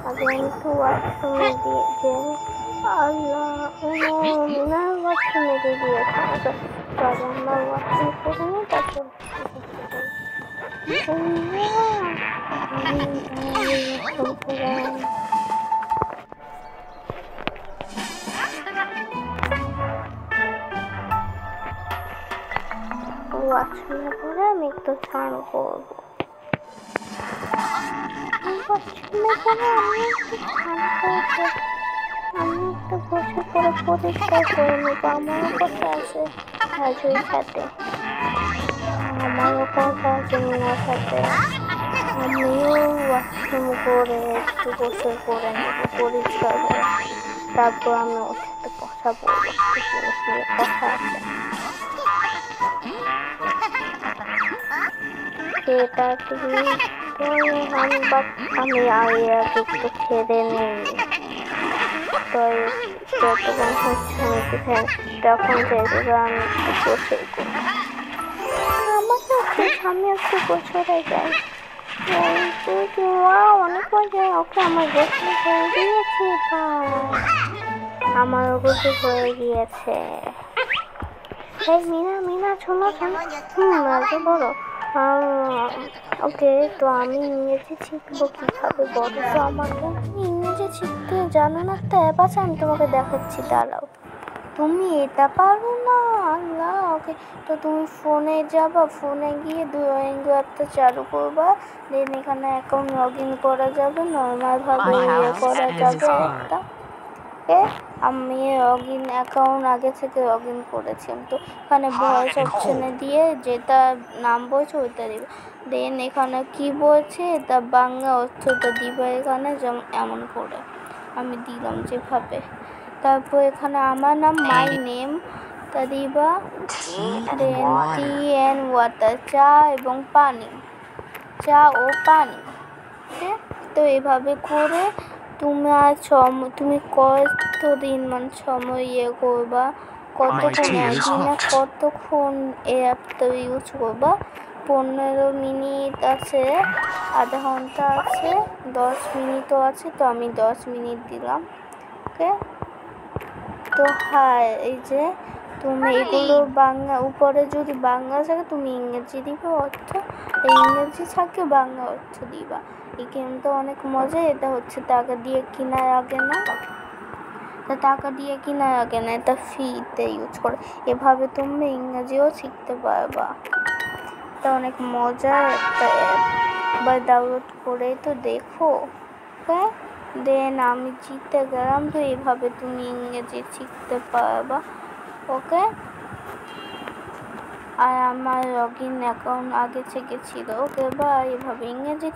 আগে আমি তো ওয়াশরুমে দিয়েছে আল্লাহ মিনা ওয়াশরুমে দিয়েছে তবে আমরা ওয়াশরুম করে নিই তারপর ওয়াশরুমে করে আমি একটু স্নান করবো। আমি একটু বসে করে পরিষ্কার করে নেবো। আমারও কথা আছে রাজুর সাথে, আমারও কথা আছে মিনার সাথে। আমিও ওয়াশরুম করে একটু বসে করে নেবো পরিষ্কার করে, তারপর আমি ওর সাথে কথা বলবো, জিনিস নিয়ে কথা আছে। সেটা আমি আগে একটু খেতে নেই, যতক্ষণ হচ্ছে আমি তখন আমি একটু বসে আমি একটু বছরে যাই অনেক মজা। ওকে আমার গোসল হয়ে গিয়েছে, আমার গোসল হয়ে গিয়েছে। মিনা শোনো আগে বলো। ওকে, তো আমি ইংরেজি শিখবো কিভাবে বলো তো আমাকে? ইংরেজি শিখতে জানো না তো অ্যাপ আছে, আমি তোমাকে দেখাচ্ছি, দাঁড়াও। তুমি এটা পারো না? আল্লাহ। ওকে, তো তুমি ফোনে যাবা, ফোনে গিয়ে ডুয়োলিঙ্গো অ্যাপটা চালু করবা, দেন এখানে অ্যাকাউন্ট লগ ইন করা যাবে, নর্মালভাবে করা যাবে একটা। ওকে, আমি অ্যাকাউন্ট আগে থেকে লগ ইন করেছি, তো এখানে ভয়েস অপশানে দিয়ে যেটা নাম বলছে ওইটা দিবে, দেন এখানে কি বলছে এটা বাংলা অর্থটা দিবে এখানে, যেমন এমন করে আমি দিলাম যেভাবে। তারপর এখানে আমার নাম মাই নেম তা দিবা, দেন টি এন ওয়াটার চা এবং পানি, চা ও পানি। তো এভাবে করে তুমি কতদিন সময় করবা, কতক্ষণ এই অ্যাপটা ইউজ করবা। 15 মিনিট আছে, আধা ঘন্টা আছে, 10 মিনিটও আছে, তো আমি 10 মিনিট দিলাম। ওকে, তো হ্যাঁ, এই যে তুমি এগুলো বাংলা উপরে যদি বাংলা থাকে তুমি ইংরেজি দিবে অর্থ, ইংরেজি থাকে বাংলা অর্থ দিবা। এই গেমটা অনেক মজা। এটা হচ্ছে টাকা দিয়ে কেনার আগে না, এটা ফ্রিতে ইউজ করে। এভাবে তুমি ইংরেজিও শিখতে পারবা। এটা অনেক মজার একটা অ্যাপ, বা ডাউনলোড করে তো দেখো। ওকে, দেন আমি জিতে গেলাম। তো এইভাবে তুমি ইংরেজি শিখতে পারবা। ওকে, আর আমার লগ ইন অ্যাকাউন্ট আগে থেকে ছিল। ওকে, বা এইভাবে ইংরেজি